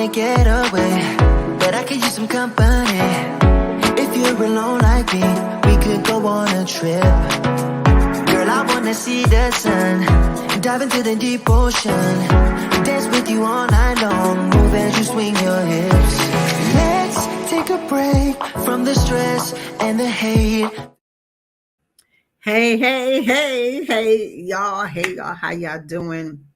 wanna get away, but I could use some company. If you're alone like me, we could go on a trip. Girl, I wanna see the sun, dive into the deep ocean, dance with you all night long, move as you swing your hips. Let's take a break from the stress and the hate. Hey, y'all, how y'all doing?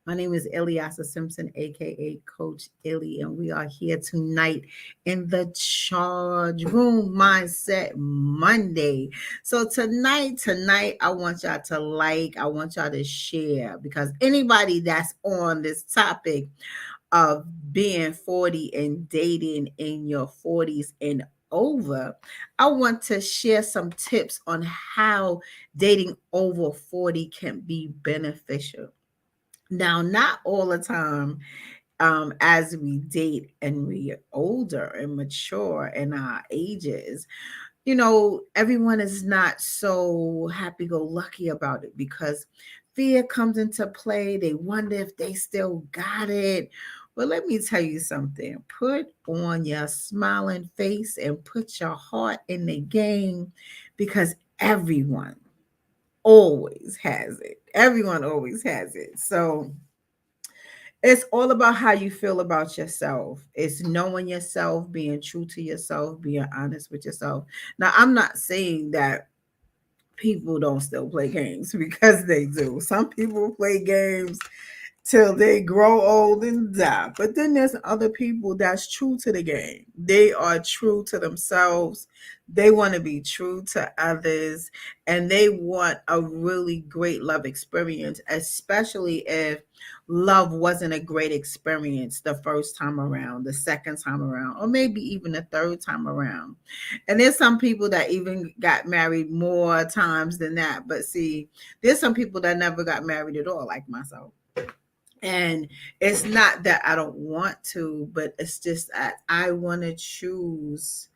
My name is Eliasa Simpson, aka Coach Illy, and we are here tonight in the Charge Room Mindset Monday. So tonight, I want y'all to I want y'all to share, because anybody that's on this topic of being 40 and dating in your 40s and over, I want to share some tips on how dating over 40 can be beneficial. Now, not all the time, as we date and we are older and mature in our ages, everyone is not so happy go lucky about it, because fear comes into play. They wonder if they still got it. Well, let me tell you something. Put on your smiling face and put your heart in the game, because everyone always has it. Everyone always has it. So it's all about how you feel about yourself. It's knowing yourself, being true to yourself, being honest with yourself. Now, I'm not saying that people don't still play games, because they do. Some people play games till they grow old and die. But then there's other people that's true to the game. They are true to themselves. They want to be true to others, and they want a really great love experience, especially if love wasn't a great experience the first time around, the second time around, or maybe even the third time around. And there's some people that even got married more times than that. But see, there's some people that never got married at all, like myself. And it's not that I don't want to, but it's just that I want to choose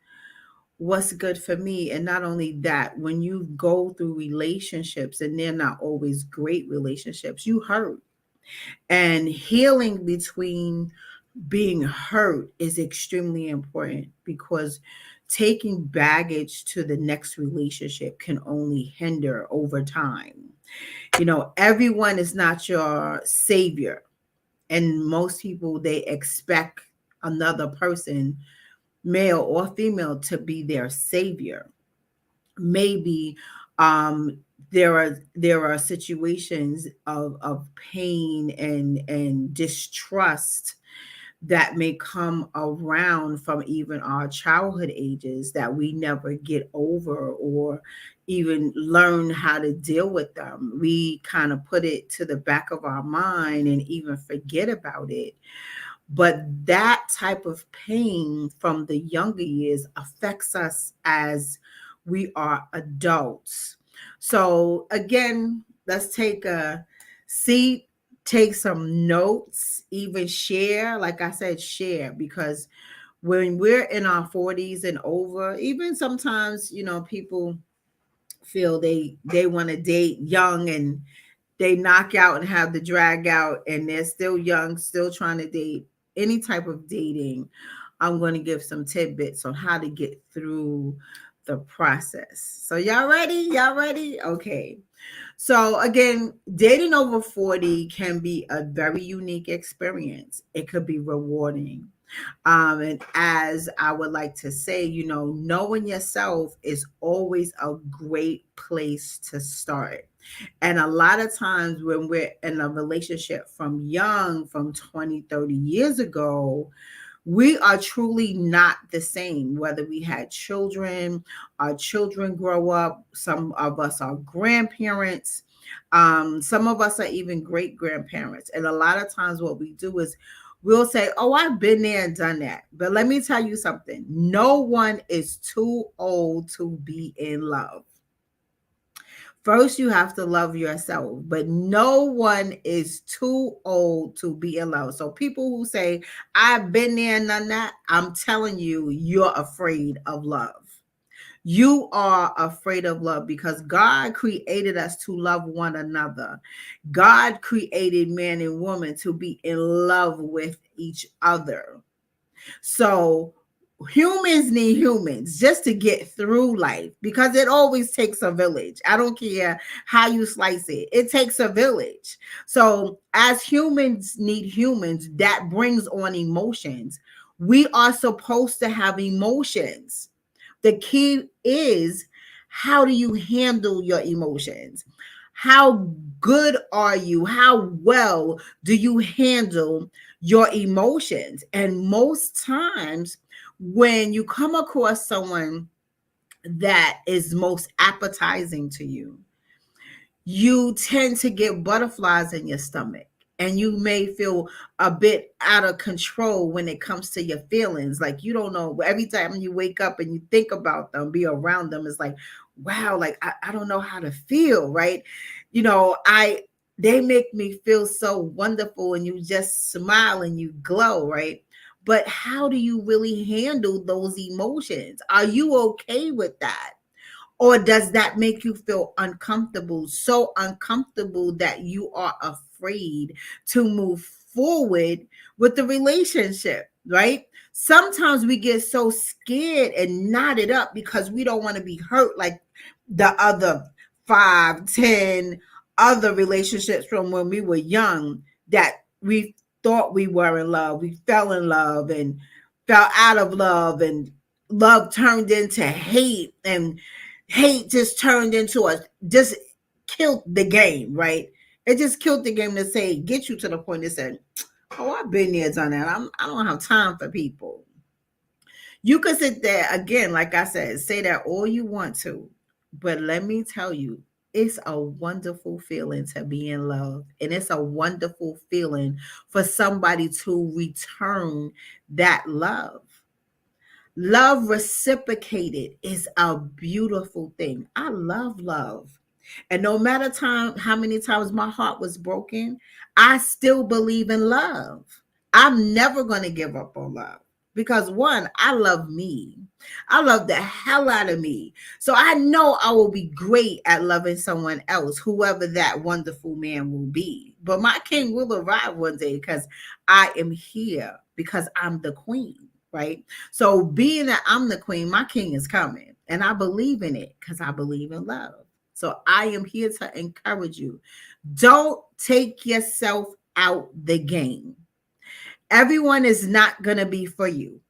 what's good for me. And not only that, when you go through relationships and they're not always great relationships, you hurt. And healing between being hurt is extremely important, because taking baggage to the next relationship can only hinder over time. Everyone is not your savior, and most people, they expect another person, male or female, to be their savior. Maybe there are situations of pain and distrust that may come around from even our childhood ages, that we never get over or even learn how to deal with them. We kind of put it to the back of our mind and even forget about it. But that type of pain from the younger years affects us as we are adults. So, again, let's take a seat, take some notes, even share. Like I said, share, because when we're in our 40s and over, even sometimes, people feel they want to date young, and they knock out and have the drag out, and they're still young, still trying to date. Any type of dating, I'm going to give some tidbits on how to get through the process. So y'all ready? Okay. So again, dating over 40 can be a very unique experience. It could be rewarding. And as I would like to say, knowing yourself is always a great place to start. And a lot of times when we're in a relationship from 20, 30 years ago, we are truly not the same. Whether we had children, our children grow up, some of us are grandparents, some of us are even great grandparents. And a lot of times what we do is we'll say, oh, I've been there and done that. But let me tell you something. No one is too old to be in love. First, you have to love yourself, but no one is too old to be in love. So people who say, I've been there and done that, I'm telling you, you're afraid of love. You are afraid of love because God created us to love one another. God created man and woman to be in love with each other. So humans need humans just to get through life because it always takes a village. I don't care how you slice it, it takes a village. So as humans need humans, that brings on emotions. We are supposed to have emotions. The key is, how do you handle your emotions? How good are you? How well do you handle your emotions? And most times, when you come across someone that is most appetizing to you, you tend to get butterflies in your stomach, and you may feel a bit out of control when it comes to your feelings. Like, you don't know, every time you wake up and you think about them, be around them, it's like, wow, like I don't know how to feel, right? I they make me feel so wonderful, and you just smile and you glow, right? But how do you really handle those emotions? Are you okay with that? Or does that make you feel uncomfortable, so uncomfortable that you are afraid to move forward with the relationship, right? Sometimes we get so scared and knotted up because we don't want to be hurt like the other 5, 10 other relationships from when we were young, that we thought we were in love. We fell in love and fell out of love, and love turned into hate, and hate just turned into just killed the game, right? It just killed the game to say, get you to the point that said, oh, I've been there, done that. I don't have time for people. You could sit there again, like I said, say that all you want to, but let me tell you, it's a wonderful feeling to be in love, and it's a wonderful feeling for somebody to return that love. Love reciprocated is a beautiful thing. I love love. And no matter how many times my heart was broken, I still believe in love. I'm never going to give up on love because, one, I love me. I love the hell out of me. So I know I will be great at loving someone else, whoever that wonderful man will be. But my king will arrive one day because I am here, because I'm the queen, right? So being that I'm the queen, my king is coming. And I believe in it because I believe in love. So I am here to encourage you. Don't take yourself out the game. Everyone is not going to be for you.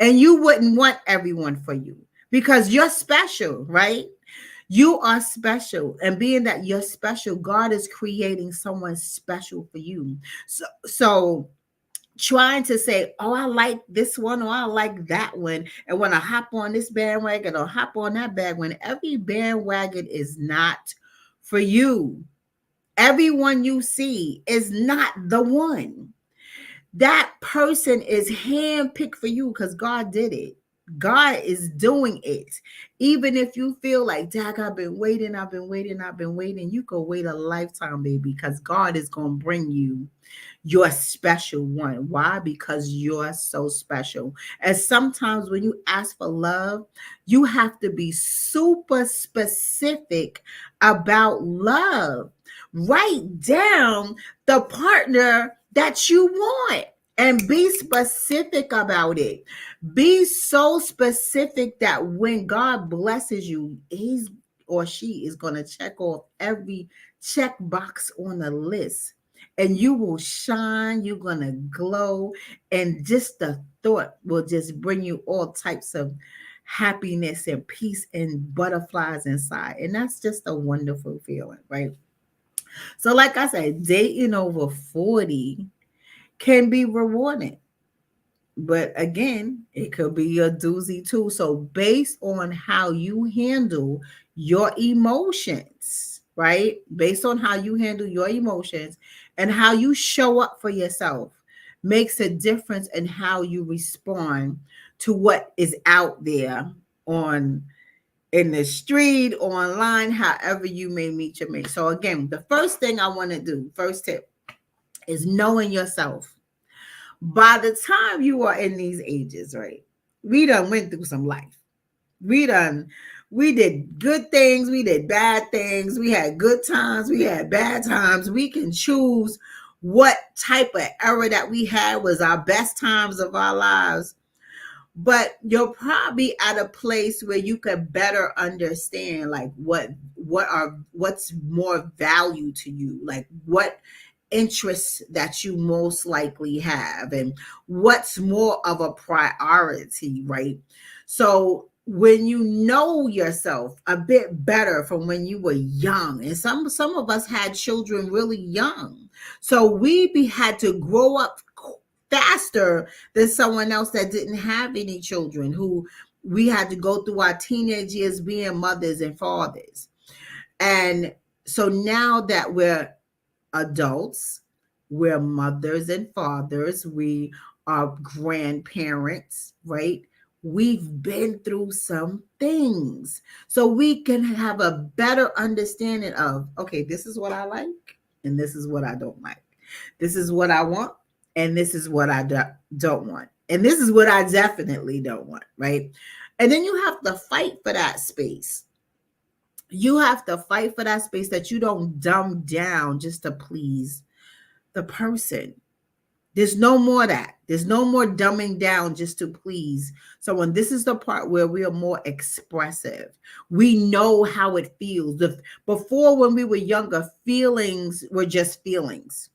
And you wouldn't want everyone for you because you're special, right? You are special. And being that you're special, God is creating someone special for you. So trying to say, oh, I like this one or I like that one, and want to hop on this bandwagon or hop on that bandwagon. Every bandwagon is not for you. Everyone you see is not the one. That person is handpicked for you because God did it. God is doing it. Even if you feel like, Dag, I've been waiting, you could wait a lifetime, baby, because God is going to bring you your special one. Why? Because you're so special. And sometimes when you ask for love, you have to be super specific about love. Write down the partner that you want and be specific about it. Be so specific that when God blesses you, he's or she is going to check off every check box on the list, and you will shine. You're going to glow, and just the thought will just bring you all types of happiness and peace and butterflies inside. And that's just a wonderful feeling, right? So like I said, dating over 40 can be rewarding. But again, it could be a doozy too. So based on how you handle your emotions, right? Based on how you handle your emotions and how you show up for yourself makes a difference in how you respond to what is out there on in the street, online, however you may meet your mate. So again, the first thing I want to do, first tip, is knowing yourself. By the time you are in these ages, right? We done went through some life. We done, we did good things, we did bad things, we had good times, we had bad times. We can choose what type of era that we had was our best times of our lives. But you're probably at a place where you could better understand like what's more value to you, like what interests that you most likely have and what's more of a priority, right? So when you know yourself a bit better from when you were young, and some of us had children really young, so had to grow up faster than someone else that didn't have any children, who we had to go through our teenage years being mothers and fathers. And so now that we're adults, we're mothers and fathers, we are grandparents, right? We've been through some things. So we can have a better understanding of, okay, this is what I like and this is what I don't like. This is what I want and this is what I don't want. And this is what I definitely don't want, right? And then you have to fight for that space. You have to fight for that space that you don't dumb down just to please the person. There's no more that. There's no more dumbing down just to please someone. This is the part where we are more expressive. We know how it feels. Before, when we were younger, feelings were just feelings.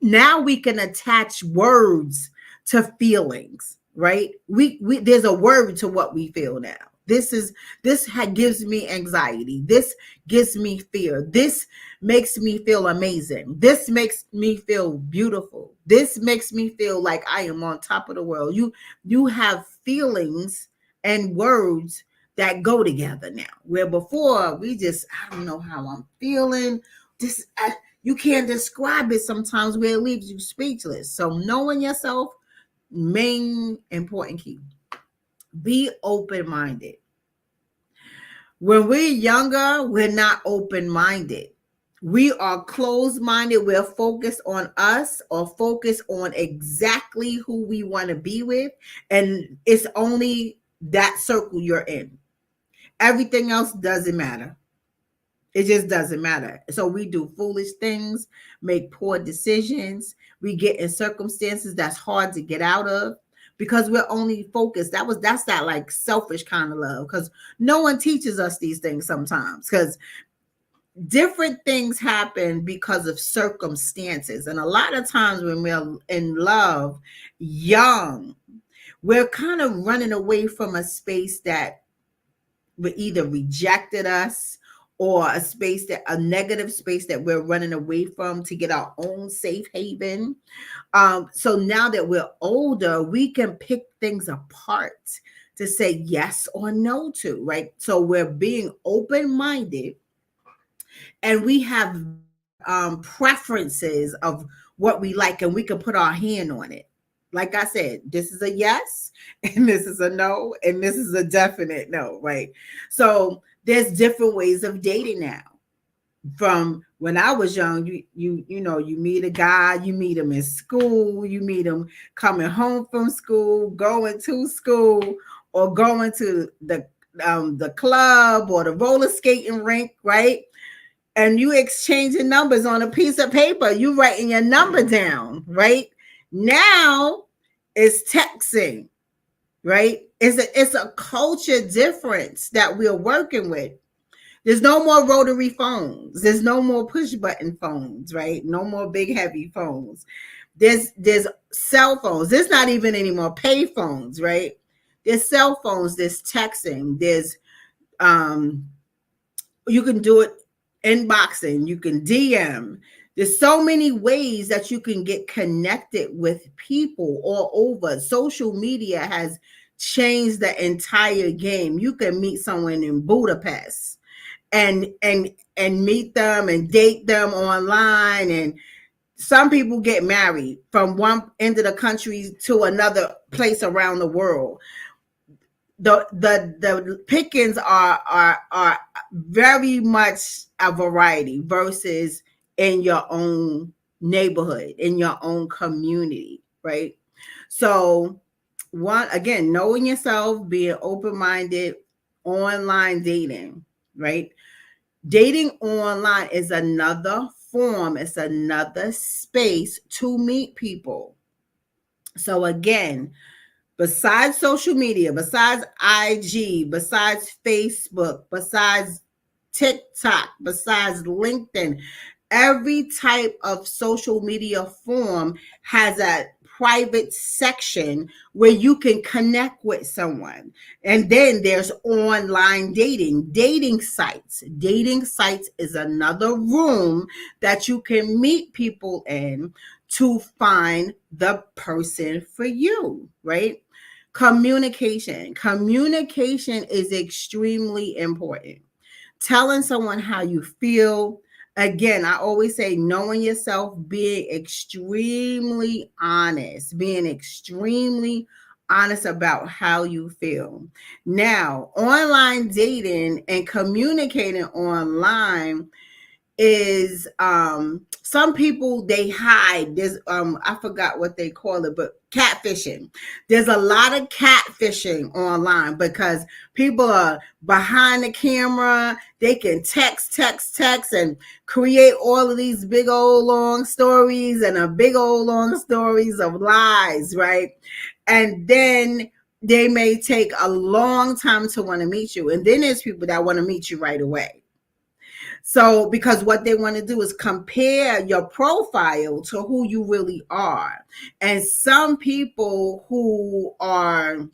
Now we can attach words to feelings, right? We there's a word to what we feel now. Gives me anxiety. This gives me fear. This makes me feel amazing. This makes me feel beautiful. This makes me feel like I am on top of the world. You have feelings and words that go together now. Where before we just, I don't know how I'm feeling. You can't describe it sometimes, where it leaves you speechless. So knowing yourself, main important key. Be open-minded. When we're younger, we're not open-minded. We are closed-minded. We're focused on us or focused on exactly who we want to be with. And it's only that circle you're in. Everything else doesn't matter. It just doesn't matter. So we do foolish things, make poor decisions. We get in circumstances that's hard to get out of because we're only focused. That's that like selfish kind of love, because no one teaches us these things sometimes, because different things happen because of circumstances. And a lot of times when we're in love young, we're kind of running away from a space that either rejected us, or a negative space that we're running away from to get our own safe haven. So now that we're older, we can pick things apart to say yes or no to, right? So we're being open-minded, and we have preferences of what we like, and we can put our hand on it. Like I said, this is a yes, and this is a no, and this is a definite no, right? So there's different ways of dating now. From when I was young, you meet a guy, you meet him in school, you meet him coming home from school, going to school, or going to the club or the roller skating rink, right? And you exchanging numbers on a piece of paper. You writing your number down, right? Now it's texting, right? It's a culture difference that we're working with. There's no more rotary phones. There's no more push button phones, right? No more big heavy phones. There's cell phones. There's not even any more pay phones, right? There's cell phones. There's texting. There's you can do it inboxing. You can DM. There's so many ways that you can get connected with people all over. Social media has changed the entire game. You can meet someone in Budapest and meet them and date them online, and some people get married from one end of the country to another place around the world. The pickings are very much a variety versus in your own neighborhood, in your own community, right? So one, again, knowing yourself, being open-minded online dating, right? Dating online is another form, it's another space to meet people. So again, besides social media, besides IG, besides Facebook, besides TikTok, besides LinkedIn, every type of social media form has a private section where you can connect with someone. And then there's online dating, dating sites. Dating sites is another room that you can meet people in to find the person for you, right? Communication is extremely important. Telling someone how you feel. Again, I always say knowing yourself, being extremely honest about how you feel. Now, online dating and communicating online is some people, they hide. There's I forgot what they call it, but catfishing. There's a lot of catfishing online because people are behind the camera. They can text and create all of these big old long stories and a big old long stories of lies, right? And then they may take a long time to want to meet you, and then there's people that want to meet you right away. So, because what they want to do is compare your profile to who you really are. And some people who are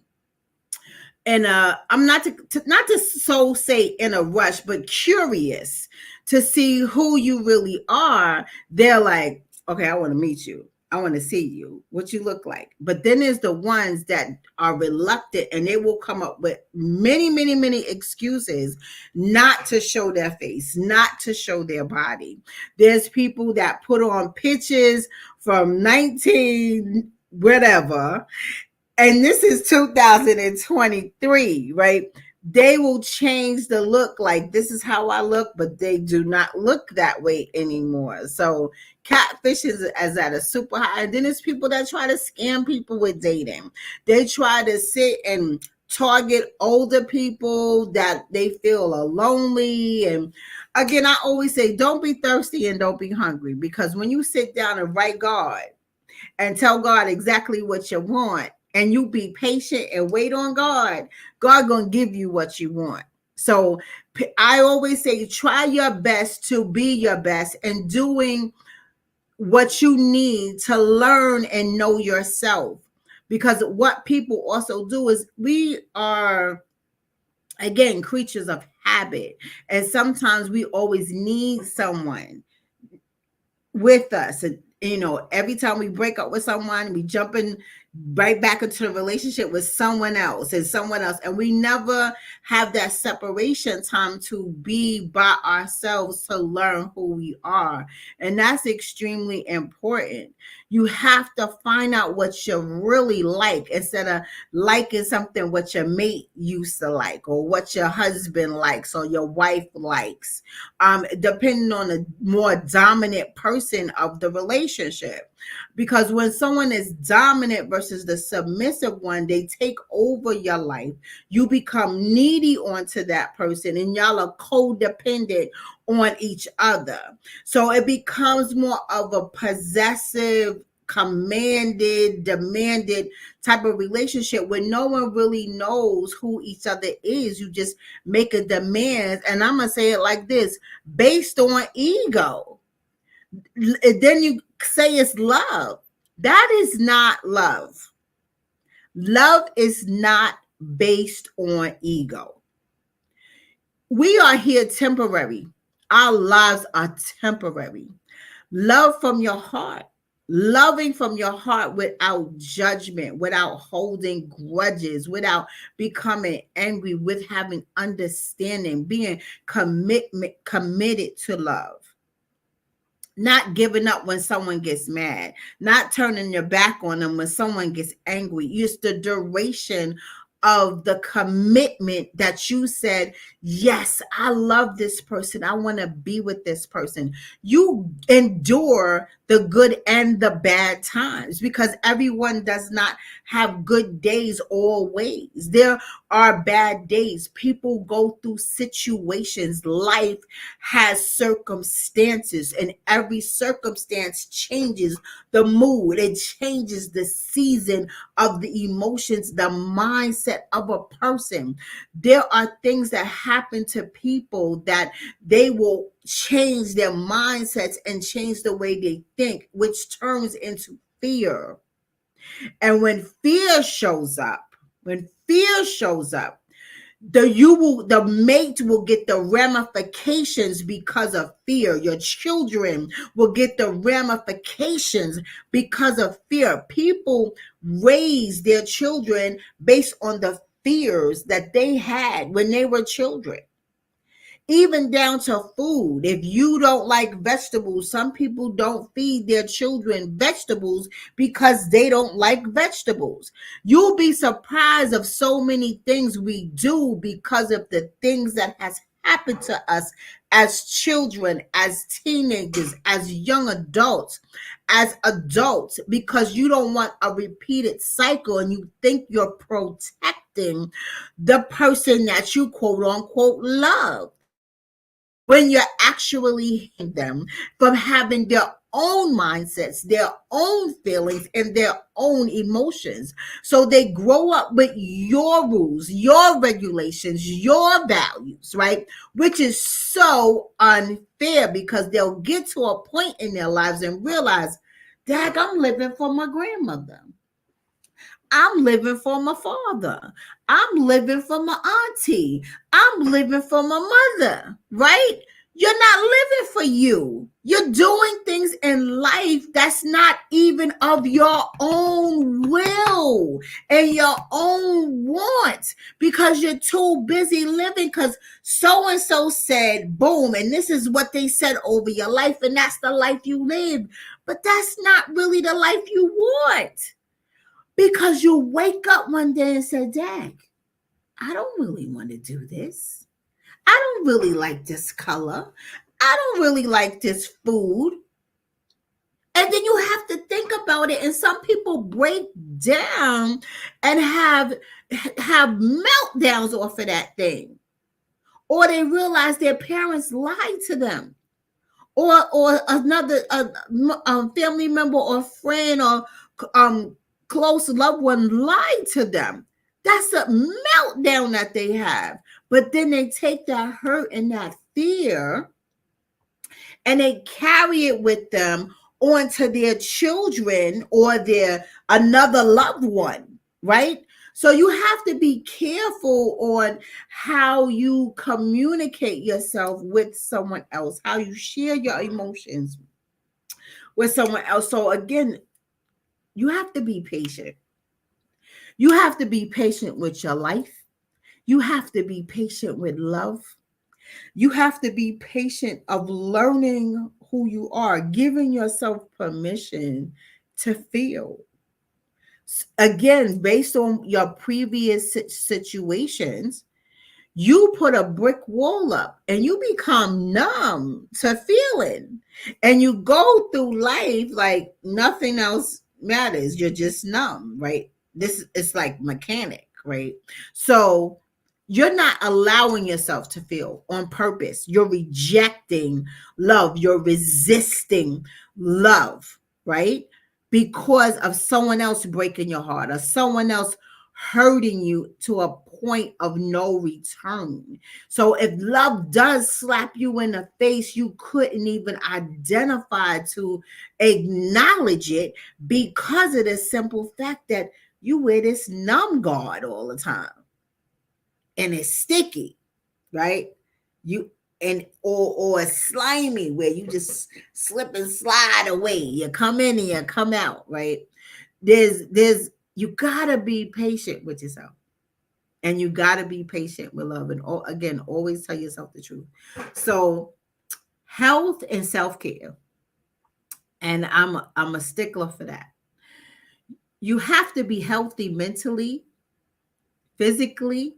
in a, I'm not to so say in a rush, but curious to see who you really are, they're like, okay, I want to meet you. I want to see you, what you look like. But then there's the ones that are reluctant, and they will come up with many excuses not to show their face, not to show their body. There's people that put on pictures from 19 whatever, and this is 2023, right? They will change the look, like this is how I look, but they do not look that way anymore. So catfish is at a super high. And then there's people that try to scam people with dating. They try to sit and target older people that they feel are lonely. And again, I always say, don't be thirsty and don't be hungry, because when you sit down and write God and tell God exactly what you want, and you be patient and wait on God, God gonna give you what you want. So I always say, try your best to be your best and doing what you need to learn and know yourself. Because what people also do is, we are, again, creatures of habit, and sometimes we always need someone with us. And every time we break up with someone, we jump in right back into the relationship with someone else and someone else, and we never have that separation time to be by ourselves to learn who we are. And that's extremely important. You have to find out what you really like, instead of liking something what your mate used to like, or what your husband likes, or your wife likes, depending on the more dominant person of the relationship. Because when someone is dominant versus the submissive one, they take over your life. You become needy onto that person, and y'all are codependent on each other. So it becomes more of a possessive, commanded, demanded type of relationship where no one really knows who each other is. You just make a demand, and I'm gonna say it like this, based on ego. Then you say it's love. That is not love. Love is not based on ego. We are here temporary. Our lives are temporary. Love from your heart. Loving from your heart without judgment, without holding grudges, without becoming angry, with having understanding, being committed to love. Not giving up when someone gets mad, not turning your back on them when someone gets angry. It's the duration of the commitment that you said, yes, I love this person. I want to be with this person. You endure the good and the bad times because everyone does not have good days always. There are bad days. People go through situations. Life has circumstances, and every circumstance changes the mood. It changes the season of the emotions, the mindset of a person. There are things that happen to people that they will change their mindsets and change the way they think, which turns into fear. And when fear shows up, the mate will get the ramifications because of fear. Your children will get the ramifications because of fear. People raise their children based on the fears that they had when they were children, even down to food. If you don't like vegetables, some people don't feed their children vegetables because they don't like vegetables. You'll be surprised of so many things we do because of the things that has happened to us as children, as teenagers, as young adults, because you don't want a repeated cycle and you think you're protecting the person that you quote unquote love, when you're actually them from having their own mindsets, their own feelings, and their own emotions. So they grow up with your rules, your regulations, your values, right? Which is so unfair because they'll get to a point in their lives and realize, Dad, I'm living for my grandmother. I'm living for my father. I'm living for my auntie. I'm living for my mother, right? You're not living for you. You're doing things in life that's not even of your own will and your own want because you're too busy living because so and so said, boom, and this is what they said over your life, and that's the life you live. But that's not really the life you want. Because you wake up one day and say, Dang, I don't really want to do this. I don't really like this color. I don't really like this food. And then you have to think about it. And some people break down and have meltdowns off of that thing. Or they realize their parents lied to them. Or another family member or friend or um close loved one lied to them. That's a meltdown that they have. But then they take that hurt and that fear and they carry it with them onto their children or their another loved one, right? So you have to be careful on how you communicate yourself with someone else, how you share your emotions with someone else. So again, you have to be patient. You have to be patient with your life. You have to be patient with love. You have to be patient of learning who you are, giving yourself permission to feel. Again, based on your previous situations, you put a brick wall up and you become numb to feeling. And you go through life like nothing else matters. You're just numb, right? This is like mechanic, right? So you're not allowing yourself to feel on purpose. You're rejecting love. You're resisting love, right? Because of someone else breaking your heart or someone else hurting you to a point of no return. So if love does slap you in the face, you couldn't even identify to acknowledge it because of the simple fact that you wear this numb guard all the time and it's sticky, right? You and or slimy where you just slip and slide away. You come in and you come out, right? There's you gotta be patient with yourself. And you gotta be patient with love. And again, always tell yourself the truth. So health and self-care. And I'm a stickler for that. You have to be healthy mentally, physically,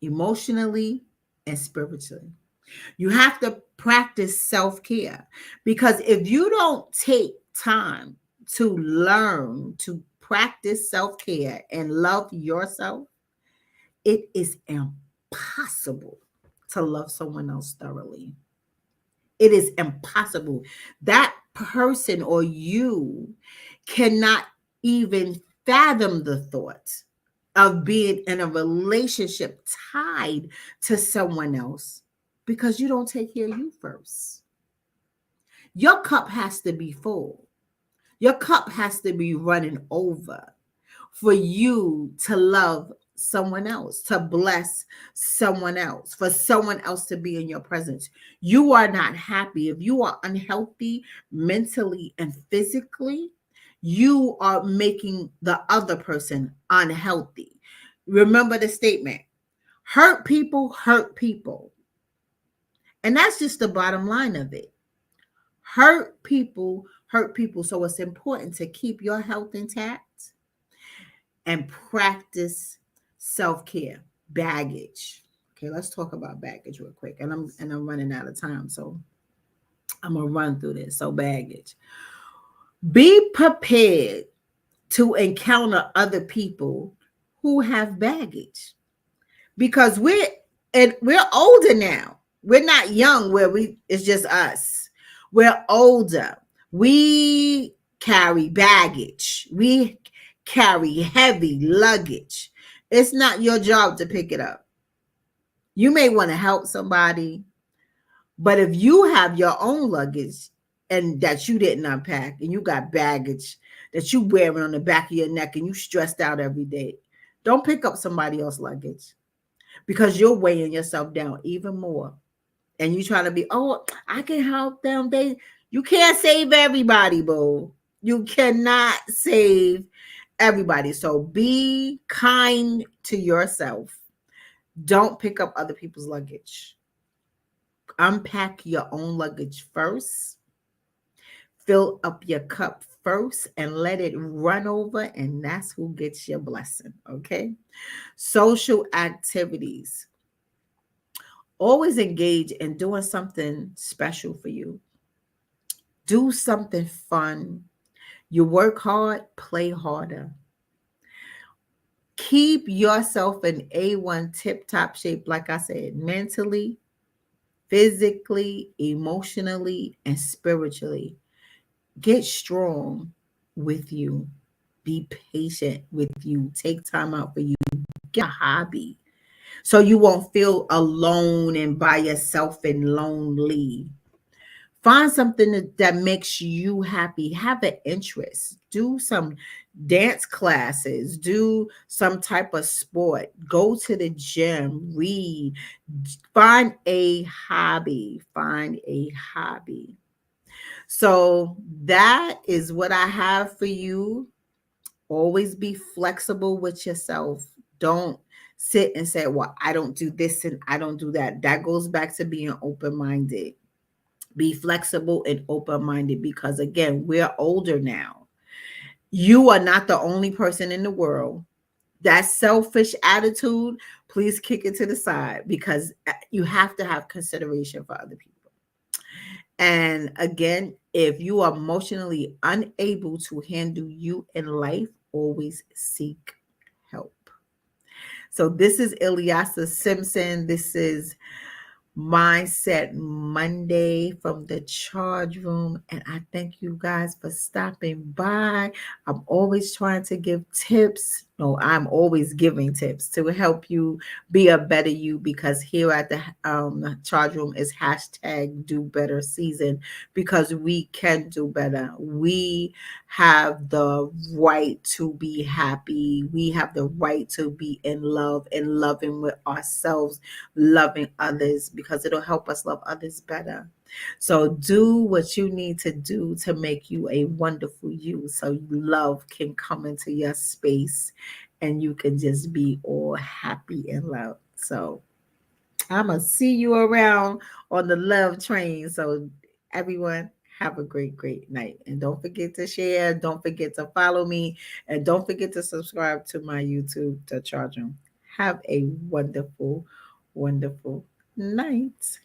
emotionally, and spiritually. You have to practice self care because if you don't take time to learn to practice self care and love yourself, it is impossible to love someone else thoroughly. It is impossible. That person or you cannot even fathom the thought of being in a relationship tied to someone else because you don't take care of you first. Your cup has to be full. Your cup has to be running over for you to love someone else, to bless someone else, for someone else to be in your presence. You are not happy. If you are unhealthy mentally and physically, you are making the other person unhealthy. Remember the statement, hurt people hurt people. And that's just the bottom line of it. Hurt people hurt people. So it's important to keep your health intact and practice self-care. Baggage. Okay, let's talk about baggage real quick. And I'm running out of time, so I'm gonna run through this. So baggage. Be prepared to encounter other people who have baggage because we're older now. We're not young where we it's just us. We're older. We carry baggage. We carry heavy luggage. It's not your job to pick it up. You may want to help somebody, but if you have your own luggage and that you didn't unpack and you got baggage that you wearing on the back of your neck and you stressed out every day, don't pick up somebody else's luggage because you're weighing yourself down even more. And you try to be, oh, I can help them. You can't save everybody, boo. You cannot save everybody. So be kind to yourself. Don't pick up other people's luggage. Unpack your own luggage first. Fill up your cup first and let it run over, and that's who gets your blessing. Okay. Social activities. Always engage in doing something special for you. Do something fun. You work hard, play harder. Keep yourself in A1 tip top shape, like I said, mentally, physically, emotionally, and spiritually. Get strong with you. Be patient with you. Take time out for you. Get a hobby so you won't feel alone and by yourself and lonely. Find something that makes you happy. Have an interest. Do some dance classes. Do some type of sport. Go to the gym. Read. Find a hobby. Find a hobby. So that is what I have for you. Always be flexible with yourself. Don't sit and say, well, I don't do this and I don't do that. That goes back to being open minded. Be flexible and open minded because, again, we're older now. You are not the only person in the world. That selfish attitude, please kick it to the side because you have to have consideration for other people. And again, if you are emotionally unable to handle you in life, always seek help. So this is Ilyasa Simpson. This is Mindset Monday from the Charge Room. And I thank you guys for stopping by. I'm always trying to give tips. No, I'm always giving tips to help you be a better you because here at the Charge Room is hashtag do better season because we can do better. We have the right to be happy. We have the right to be in love and loving with ourselves, loving others because it'll help us love others better. So do what you need to do to make you a wonderful you so love can come into your space and you can just be all happy and love. So I'm going to see you around on the love train. So everyone, have a great, great night. And don't forget to share. Don't forget to follow me. And don't forget to subscribe to my YouTube, The Charge Room. Have a wonderful, wonderful night.